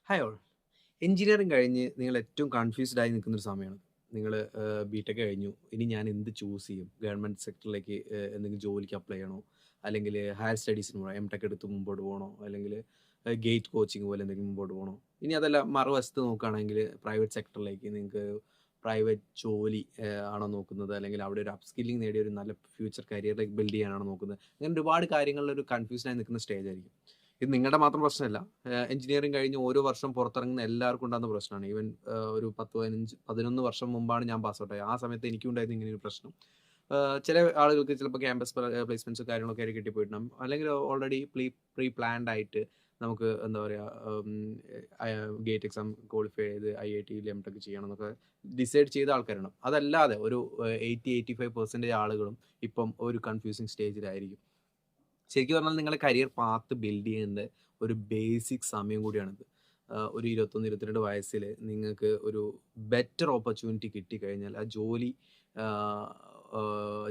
Hi all. Engineering കഴിഞ്ഞ് നിങ്ങൾ ഏറ്റവും കൺഫ്യൂസ്ഡ് ആയി നിൽക്കുന്ന ഒരു സമയമാണ്. നിങ്ങൾ ബിടെക് കഴിഞ്ഞു. ഇനി ഞാൻ എന്ത് ചൂസ് ചെയ്യും? ഗവൺമെന്റ് സെക്ടറിലേക്ക് എന്തെങ്കിലും ജോലിക്ക് അപ്ലൈ ചെയ്യണോ? അല്ലെങ്കിൽ ഹയർ സ്റ്റഡീസിന് പോകണോ? എംടെക് എടുത്ത് മുമ്പോട്ട് പോകണോ? അല്ലെങ്കിൽ ഗേറ്റ് കോച്ചിങ് പോലെ എന്തെങ്കിലും മുമ്പോട്ട് പോകണോ? ഇനി അതല്ല മറുവശത്ത് നോക്കുകയാണെങ്കിൽ പ്രൈവറ്റ് സെക്ടറിലേക്ക് നിങ്ങൾക്ക് പ്രൈവറ്റ് ജോലി ആണോ നോക്കുന്നത്? അല്ലെങ്കിൽ അവിടെ ഒരു അപ്സ്കില്ലിംഗ് നേടിയ ഒരു നല്ല ഫ്യൂച്ചർ കരിയറിലേക്ക് ബിൽഡ് ചെയ്യാനാണോ നോക്കുന്നത്? അങ്ങനെ ഒരുപാട് കാര്യങ്ങളിൽ ഒരു കൺഫ്യൂഷൻ ആയി നിൽക്കുന്ന സ്റ്റേജ് ആയിരിക്കും. ഇത് നിങ്ങളുടെ മാത്രം പ്രശ്നമല്ല. എഞ്ചിനീയറിംഗ് കഴിഞ്ഞ് ഓരോ വർഷം പുറത്തിറങ്ങുന്ന എല്ലാവർക്കും ഉണ്ടാകുന്ന പ്രശ്നമാണ്. ഈവൻ ഒരു 10, 15, 11 വർഷം മുമ്പാണ് ഞാൻ പാസ് ഔട്ട് ആയത്. ആ സമയത്ത് എനിക്കും ഉണ്ടായിരുന്നു ഇങ്ങനെ ഒരു പ്രശ്നം. ചില ആളുകൾക്ക് ചിലപ്പോൾ ക്യാമ്പസ് പ്ലേസ്മെന്റ്സ് കാര്യങ്ങളൊക്കെ ആയിട്ട് കിട്ടിപ്പോയിട്ടുണ്ടാകും. അല്ലെങ്കിൽ ഓൾറെഡി പ്രീ പ്ലാൻഡ് ആയിട്ട് നമുക്ക് എന്താ പറയുക, ഗേറ്റ് എക്സാം ക്വാളിഫൈ ചെയ്ത് IIT-യിൽ എംടെക് ചെയ്യണം എന്നൊക്കെ ഡിസൈഡ് ചെയ്ത ആൾക്കാരുണ്ടാവും. അതല്ലാതെ ഒരു 85% ആളുകളും ഇപ്പം ഒരു കൺഫ്യൂസിങ് സ്റ്റേജിലായിരിക്കും. ശരിക്കും പറഞ്ഞാൽ നിങ്ങളുടെ കരിയർ പാത്ത് ബിൽഡ് ചെയ്യുന്നത് ഒരു ബേസിക് സമയം കൂടിയാണിത്. ഒരു 21, 22 വയസ്സിൽ നിങ്ങൾക്ക് ഒരു ബെറ്റർ ഓപ്പർച്യൂണിറ്റി കിട്ടിക്കഴിഞ്ഞാൽ ആ ജോലി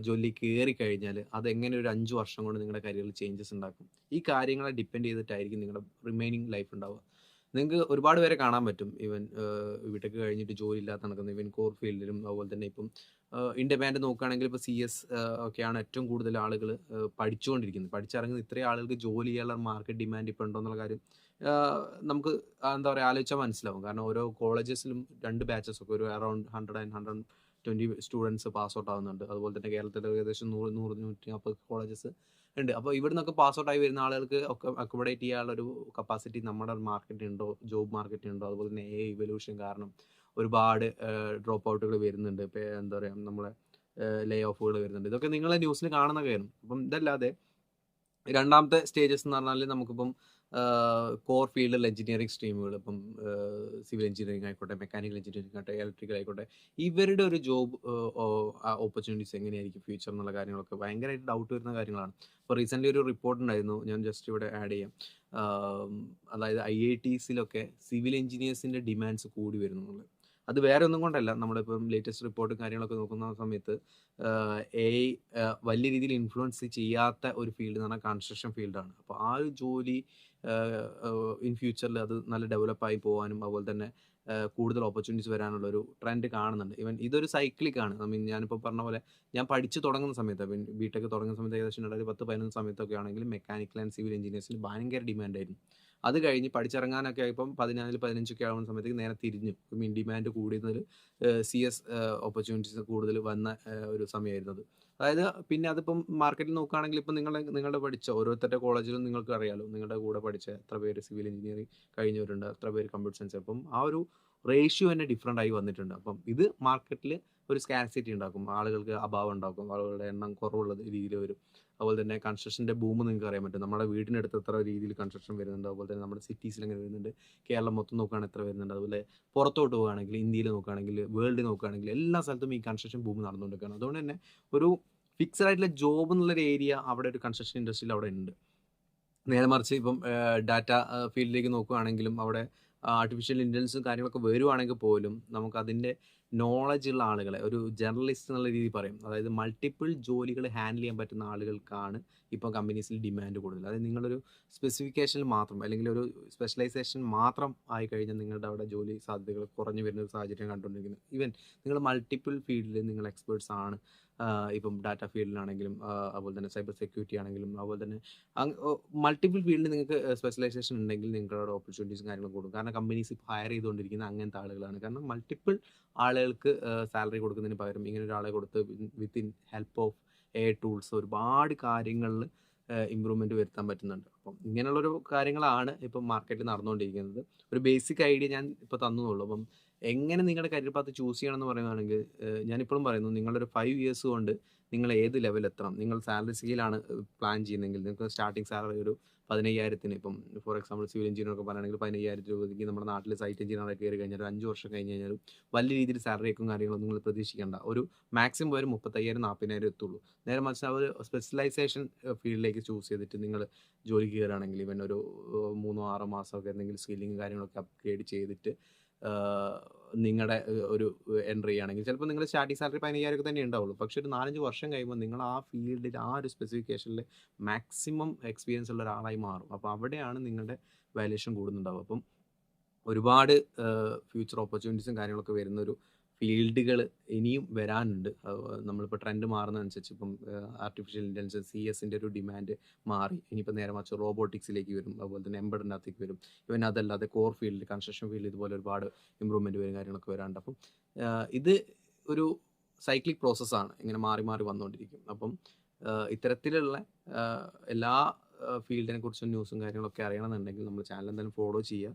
ജോലിയിൽ കയറി കഴിഞ്ഞാൽ അതെങ്ങനെ ഒരു 5 വർഷം കൊണ്ട് നിങ്ങളുടെ കരിയറിൽ ചേഞ്ചസ് ഉണ്ടാക്കും. ഈ കാര്യങ്ങളെ ഡിപ്പെൻഡ് ചെയ്തിട്ടായിരിക്കും നിങ്ങളുടെ റിമൈനിങ് ലൈഫ് ഉണ്ടാവുക. നിങ്ങൾക്ക് ഒരുപാട് പേരെ കാണാൻ പറ്റും. ഈവൻ ബിടെക് കഴിഞ്ഞിട്ട് ജോലി ഇല്ലാതെ നടക്കുന്ന ഈവൻ കോർ ഫീൽഡിലും അതുപോലെ തന്നെ ഇപ്പം ഇന്ത്യ ബാൻഡ് നോക്കുകയാണെങ്കിൽ ഇപ്പോൾ CS ഒക്കെയാണ് ഏറ്റവും കൂടുതൽ ആളുകൾ പഠിച്ചുകൊണ്ടിരിക്കുന്നത്. പഠിച്ചിറങ്ങുന്ന ഇത്രയും ആളുകൾക്ക് ജോലി ചെയ്യാനുള്ള മാർക്കറ്റ് ഡിമാൻഡ് ഇപ്പോൾ ഉണ്ടോ എന്നുള്ള കാര്യം നമുക്ക് എന്താ പറയുക ആലോചിച്ചാൽ മനസ്സിലാവും. കാരണം ഓരോ കോളേജസിലും 2 ബാച്ചസ് ഒക്കെ ഒരു around 100 and 120 students pass out ആവുന്നുണ്ട്. അതുപോലെ തന്നെ കേരളത്തിൽ ഏകദേശം 100, 140 കോളേജസ് ഉണ്ട്. അപ്പോൾ ഇവിടെ നിന്നൊക്കെ പാസ് ഔട്ട് ആയി വരുന്ന ആളുകൾക്ക് ഒക്കെ അക്കോമഡേറ്റ് ചെയ്യാനുള്ള ഒരു കപ്പാസിറ്റി നമ്മുടെ മാർക്കറ്റിൽ ഉണ്ടോ, ജോബ് മാർക്കറ്റിൽ ഉണ്ടോ? അതുപോലെ തന്നെ ഇവല്യൂഷൻ കാരണം ഒരുപാട് ഡ്രോപ്പ് ഔട്ടുകൾ വരുന്നുണ്ട്. ഇപ്പോൾ എന്താ പറയുക, നമ്മളെ ലേ ഓഫുകൾ വരുന്നുണ്ട്. ഇതൊക്കെ നിങ്ങൾ ന്യൂസിൽ കാണുന്ന കാര്യം. അപ്പം ഇതല്ലാതെ രണ്ടാമത്തെ സ്റ്റേജസ് എന്ന് പറഞ്ഞാൽ നമുക്കിപ്പം കോർ ഫീൽഡിൽ എഞ്ചിനീയറിംഗ് സ്ട്രീമുകൾ ഇപ്പം സിവിൽ എഞ്ചിനീയറിംഗ് ആയിക്കോട്ടെ, മെക്കാനിക്കൽ എഞ്ചിനീയറിംഗ് ആയിക്കോട്ടെ, ഇലക്ട്രിക്കൽ ആയിക്കോട്ടെ, ഇവരുടെ ഒരു ജോബ് ഓപ്പർച്യൂണിറ്റീസ് എങ്ങനെയായിരിക്കും ഫ്യൂച്ചർ എന്നുള്ള കാര്യങ്ങളൊക്കെ ഭയങ്കരമായിട്ട് ഡൗട്ട് വരുന്ന കാര്യങ്ങളാണ്. ഇപ്പോൾ റീസെൻ്റ്ലി ഒരു റിപ്പോർട്ട് ഉണ്ടായിരുന്നു, ഞാൻ ജസ്റ്റ് ഇവിടെ ആഡ് ചെയ്യാം. അതായത് IITസിലൊക്കെ സിവിൽ എഞ്ചിനീയേഴ്സിൻ്റെ ഡിമാൻഡ്സ് കൂടി വരുന്നു എന്നുള്ളത്. അത് വേറെ ഒന്നും കൊണ്ടല്ല, നമ്മളിപ്പം ലേറ്റസ്റ്റ് റിപ്പോർട്ടും കാര്യങ്ങളൊക്കെ നോക്കുന്ന സമയത്ത് AI വലിയ രീതിയിൽ ഇൻഫ്ലുവൻസ് ചെയ്യാത്ത ഒരു ഫീൽഡ് എന്ന് പറഞ്ഞാൽ കൺസ്ട്രക്ഷൻ ഫീൽഡാണ്. അപ്പോൾ ആ ഒരു ജോലി ഇൻ ഫ്യൂച്ചറിൽ അത് നല്ല ഡെവലപ്പായി പോകാനും അതുപോലെ തന്നെ കൂടുതൽ ഓപ്പർച്യൂണിറ്റീസ് വരാനുള്ള ഒരു ട്രെൻഡ് കാണുന്നുണ്ട്. ഈവൻ ഇതൊരു സൈക്ലിക് ആണ്. ഐ മീൻ ഞാനിപ്പോൾ പറഞ്ഞ പോലെ ഞാൻ പഠിച്ച് തുടങ്ങുന്ന സമയത്ത്, ഐ മീൻ ബിടെക് തുടങ്ങുന്ന സമയത്ത് ഏകദേശം 2010, 11 സമയത്തൊക്കെ ആണെങ്കിൽ മെക്കാനിക്കൽ ആൻഡ് സിവിൽ എഞ്ചിനീയേഴ്സിന് ഭയങ്കര ഡിമാൻഡായിരുന്നു. അത് കഴിഞ്ഞ് പഠിച്ചിറങ്ങാനൊക്കെ ആയപ്പം 14, 15 ആവുന്ന സമയത്തേക്ക് നേരെ തിരിഞ്ഞു. ഐ മീൻ ഡിമാൻഡ് കൂടുന്നതിൽ CS ഓപ്പർച്യൂണിറ്റീസ് കൂടുതൽ വന്ന ഒരു സമയമായിരുന്നു അത്. അതായത് പിന്നെ അതിപ്പം മാർക്കറ്റിൽ നോക്കുകയാണെങ്കിൽ ഇപ്പം നിങ്ങളുടെ പഠിച്ച ഓരോരുത്തരുടെ കോളേജിലും നിങ്ങൾക്ക് അറിയാലോ, നിങ്ങളുടെ കൂടെ പഠിച്ച എത്ര പേര് സിവിൽ എഞ്ചിനീയറിംഗ് കഴിഞ്ഞവരുണ്ട്, എത്ര പേര് കമ്പ്യൂട്ടർ സയൻസ്. അപ്പം ആ ഒരു റേഷ്യോ തന്നെ ഡിഫറെൻ്റ് ആയി വന്നിട്ടുണ്ട്. അപ്പം ഇത് മാർക്കറ്റിൽ ഒരു സ്കാർസിറ്റി ഉണ്ടാക്കും, ആളുകൾക്ക് അഭാവം ഉണ്ടാക്കും, ആളുകളുടെ എണ്ണം കുറവുള്ള രീതിയിൽ വരും. അതുപോലെ തന്നെ കൺസ്ട്രക്ഷൻ്റെ ബൂം നിങ്ങൾക്ക് അറിയാൻ പറ്റും. നമ്മുടെ വീടിനടുത്ത് എത്ര രീതിയിൽ കൺസ്ട്രക്ഷൻ വരുന്നുണ്ട്, അതുപോലെ തന്നെ നമ്മുടെ സിറ്റീസിൽ എങ്ങനെ വരുന്നുണ്ട്, കേരളം മൊത്തം നോക്കുകയാണെങ്കിൽ എത്ര വരുന്നുണ്ട്, അതുപോലെ പുറത്തോട്ട് പോവുകയാണെങ്കിൽ ഇന്ത്യയിൽ നോക്കുകയാണെങ്കിൽ വേൾഡ് നോക്കുകയാണെങ്കിൽ എല്ലാ സ്ഥലത്തും ഈ കൺസ്ട്രക്ഷൻ ബൂം നടന്നുകൊണ്ടിരിക്കുകയാണ്. അതുകൊണ്ട് തന്നെ ഒരു ഫിക്സഡ് ആയിട്ടുള്ള ജോബ് എന്നുള്ളൊരു ഏരിയ അവിടെ ഒരു കൺസ്ട്രക്ഷൻ ഇൻഡസ്ട്രിയിൽ അവിടെ ഉണ്ട്. നേരെ മറിച്ച് ഇപ്പം ഡാറ്റ ഫീൽഡിലേക്ക് നോക്കുകയാണെങ്കിലും അവിടെ ആർട്ടിഫിഷ്യൽ ഇൻ്റലിജൻസും കാര്യങ്ങളൊക്കെ വരുവാണെങ്കിൽ പോലും നമുക്കതിൻ്റെ നോളജ് ഉള്ള ആളുകളെ ഒരു ജേർണലിസ്റ്റ് എന്നുള്ള രീതിയിൽ പറയും. അതായത് മൾട്ടിപ്പിൾ ജോലികൾ ഹാൻഡിൽ ചെയ്യാൻ പറ്റുന്ന ആളുകൾക്കാണ് ഇപ്പോൾ കമ്പനീസിൽ ഡിമാൻഡ് കൂടുതൽ. അതായത് നിങ്ങളൊരു സ്പെസിഫിക്കേഷനിൽ മാത്രം അല്ലെങ്കിൽ ഒരു സ്പെഷ്യലൈസേഷൻ മാത്രം ആയി കഴിഞ്ഞാൽ നിങ്ങളുടെ അവിടെ ജോലി സാധ്യതകൾ കുറഞ്ഞു വരുന്ന ഒരു സാഹചര്യം കണ്ടുകൊണ്ടിരിക്കുന്നത്. ഈവൻ നിങ്ങൾ മൾട്ടിപ്പിൾ ഫീൽഡിൽ നിങ്ങൾ എക്സ്പേർട്സ് ആണ്. ഇപ്പം ഡാറ്റ ഫീൽഡിലാണെങ്കിലും അതുപോലെ തന്നെ സൈബർ സെക്യൂരിറ്റി ആണെങ്കിലും അതുപോലെ തന്നെ മൾട്ടിപ്പിൾ ഫീൽഡിൽ നിങ്ങൾക്ക് സ്പെഷ്യലൈസേഷൻ ഉണ്ടെങ്കിൽ നിങ്ങളുടെ ഓപ്പർച്യൂണിറ്റീസും കാര്യങ്ങളും കൂടും. കാരണം കമ്പനീസ് ഇപ്പോൾ ഹയർ ചെയ്തുകൊണ്ടിരിക്കുന്ന അങ്ങനത്തെ ആളുകളാണ്. കാരണം മൾട്ടിപ്പിൾ ആളുകൾക്ക് സാലറി കൊടുക്കുന്നതിന് പകരം ഇങ്ങനെ ഒരാളെ കൊടുത്ത് within help of AI tools ഒരുപാട് കാര്യങ്ങളിൽ ഇമ്പ്രൂവ്മെൻറ്റ് വരുത്താൻ പറ്റുന്നുണ്ട്. അപ്പം ഇങ്ങനെയുള്ളൊരു കാര്യങ്ങളാണ് ഇപ്പം മാർക്കറ്റിൽ നടന്നുകൊണ്ടിരിക്കുന്നത്. ഒരു ബേസിക് ഐഡിയ ഞാൻ ഇപ്പോൾ തന്നുള്ളൂ. അപ്പം എങ്ങനെ നിങ്ങളുടെ കരിയർ പാത്ത് ചൂസ് ചെയ്യണം എന്ന് പറയുകയാണെങ്കിൽ ഞാനിപ്പോഴും പറയുന്നു, നിങ്ങളൊരു 5 ഇയേഴ്സ് കൊണ്ട് നിങ്ങൾ ഏത് ലെവൽ എത്തണം, നിങ്ങൾ സാലറി സ്കെയിലാണ് പ്ലാൻ ചെയ്യുന്നതെങ്കിൽ നിങ്ങൾക്ക് സ്റ്റാർട്ടിംഗ് സാലറി ഒരു 15,000 ഇപ്പം ഫോർ എക്സാമ്പിൾ സിവിൽ എഞ്ചിനീയർ ഒക്കെ പറയുകയാണെങ്കിൽ 15,000 രൂപയ്ക്ക് നമ്മുടെ നാട്ടിൽ സൈറ്റ് എഞ്ചിനീയർ കയറി കഴിഞ്ഞാൽ ഒരു 5 വർഷം കഴിഞ്ഞ് കഴിഞ്ഞാൽ വലിയ രീതിയിൽ സാലറിയൊക്കെ കാര്യങ്ങളൊന്നും നിങ്ങൾ പ്രതീക്ഷിക്കേണ്ട. ഒരു മാക്സിമം ഒരു 35,000, 40,000 എത്തുള്ളൂ. നേരെ മറിച്ച് ആ ഒരു സ്പെഷ്യലൈസേഷൻ ഫീൽഡിലേക്ക് ചൂസ് ചെയ്തിട്ട് നിങ്ങൾ ജോലി കയറുകയാണെങ്കിൽ ഇവൻ ഒരു 3, 6 മാസമൊക്കെ എന്തെങ്കിലും സ്കില്ലിങ് കാര്യങ്ങളൊക്കെ അപ്ഗ്രേഡ് ചെയ്തിട്ട് നിങ്ങളുടെ ഒരു എൻട്രി ചെയ്യുകയാണെങ്കിൽ ചിലപ്പോൾ നിങ്ങൾ സ്റ്റാർട്ടിംഗ് സാലറി 15,000 ഒക്കെ തന്നെ ഉണ്ടാവുള്ളൂ. പക്ഷേ ഒരു 4-5 വർഷം കഴിയുമ്പോൾ നിങ്ങൾ ആ ഫീൽഡിൽ ആ ഒരു സ്പെസിഫിക്കേഷനിൽ മാക്സിമം എക്സ്പീരിയൻസ് ഉള്ള ഒരാളായി മാറും. അപ്പോൾ അവിടെയാണ് നിങ്ങളുടെ വാല്യൂഷൻ കൂടുന്നുണ്ടാവുക. അപ്പം ഒരുപാട് ഫ്യൂച്ചർ ഓപ്പർച്യൂണിറ്റീസും കാര്യങ്ങളൊക്കെ വരുന്നൊരു ഫീൽഡുകൾ ഇനിയും വരാനുണ്ട്. നമ്മളിപ്പോൾ ട്രെൻഡ് മാറുന്നതനുസരിച്ച് ഇപ്പം ആർട്ടിഫിഷ്യൽ ഇൻ്റലിജൻസ് CS-ൻ്റെ ഒരു ഡിമാൻഡ് മാറി. ഇനിയിപ്പോൾ നേരെ മറിച്ച് റോബോട്ടിക്സിലേക്ക് വരും, അതുപോലെ തന്നെ എംബഡഡിനകത്തേക്ക് വരും. ഇവൻ അതല്ലാതെ കോർ ഫീൽഡ്, കൺസ്ട്രക്ഷൻ ഫീൽഡ് ഇതുപോലെ ഒരുപാട് ഇമ്പ്രൂവ്മെൻറ്റ് വരും, കാര്യങ്ങളൊക്കെ വരാനുണ്ട്. അപ്പം ഇത് ഒരു സൈക്ലിക് പ്രോസസ്സാണ്, ഇങ്ങനെ മാറി മാറി വന്നുകൊണ്ടിരിക്കും. അപ്പം ഇത്തരത്തിലുള്ള എല്ലാ ഫീൽഡിനെ കുറിച്ചും ന്യൂസും കാര്യങ്ങളൊക്കെ അറിയണമെന്നുണ്ടെങ്കിൽ നമ്മൾ ചാനൽ എന്തായാലും ഫോളോ ചെയ്യുക.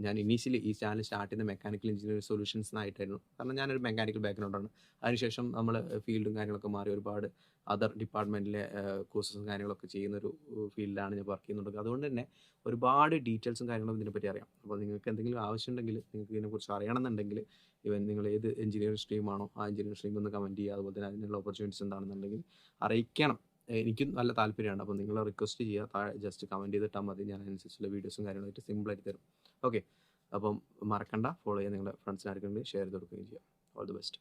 ഞാൻ ഇനീഷ്യലി ഈ ചാനൽ സ്റ്റാർട്ട് ചെയ്യുന്ന മെക്കാനിക്കൽ എഞ്ചിനീയറിംഗ് സൊല്യൂഷൻസിനായിട്ടായിരുന്നു. കാരണം ഞാനൊരു മെക്കാനിക്കൽ ബാക്ക്ഗ്രൗണ്ടാണ്. അതിനുശേഷം നമ്മൾ ഫീൽഡും കാര്യങ്ങളൊക്കെ മാറി ഒരുപാട് അതർ ഡിപ്പാർട്ട്മെൻറ്റിലെ കോഴ്സസും കാര്യങ്ങളൊക്കെ ചെയ്യുന്നൊരു ഫീൽഡിലാണ് ഞാൻ വർക്ക് ചെയ്യുന്നുണ്ട്. അതുകൊണ്ട് തന്നെ ഒരുപാട് ഡീറ്റെയിൽസും കാര്യങ്ങളും ഇതിനെപ്പറ്റി അറിയാം. അപ്പോൾ നിങ്ങൾക്ക് എന്തെങ്കിലും ആവശ്യമുണ്ടെങ്കിൽ, നിങ്ങൾക്ക് ഇതിനെക്കുറിച്ച് അറിയണമെന്നുണ്ടെങ്കിൽ, ഇവൻ നിങ്ങൾ ഏത് എഞ്ചിനീയറിംഗ് സ്ട്രീമാണോ ആ എഞ്ചിനീയറിംഗ് സ്ട്രീം ഒന്ന് കമൻറ്റ് ചെയ്യുക. അതുപോലെ തന്നെ അതിനുള്ള ഓപ്പർച്യൂണിറ്റീസ് എന്താണെന്നുണ്ടെങ്കിൽ അറിയിക്കണം. എനിക്കും നല്ല താല്പര്യമാണ്. അപ്പോൾ നിങ്ങൾ റിക്വസ്റ്റ് ചെയ്യുക, താഴെ ജസ്റ്റ് കമൻറ്റ് ചെയ്തിട്ടാൽ മതി. ഞാൻ അതിനനുസരിച്ചുള്ള വീഡിയോസും കാര്യങ്ങളായിട്ട് സിമ്പിളായിട്ട് തരും. ഓക്കെ, അപ്പം മറക്കണ്ട, ഫോളോ ചെയ്യാൻ നിങ്ങളുടെ ഫ്രണ്ട്സിന് ആർക്കെങ്കിലും ഷെയർ ചെയ്ത് കൊടുക്കുകയും ചെയ്യുക. All the best.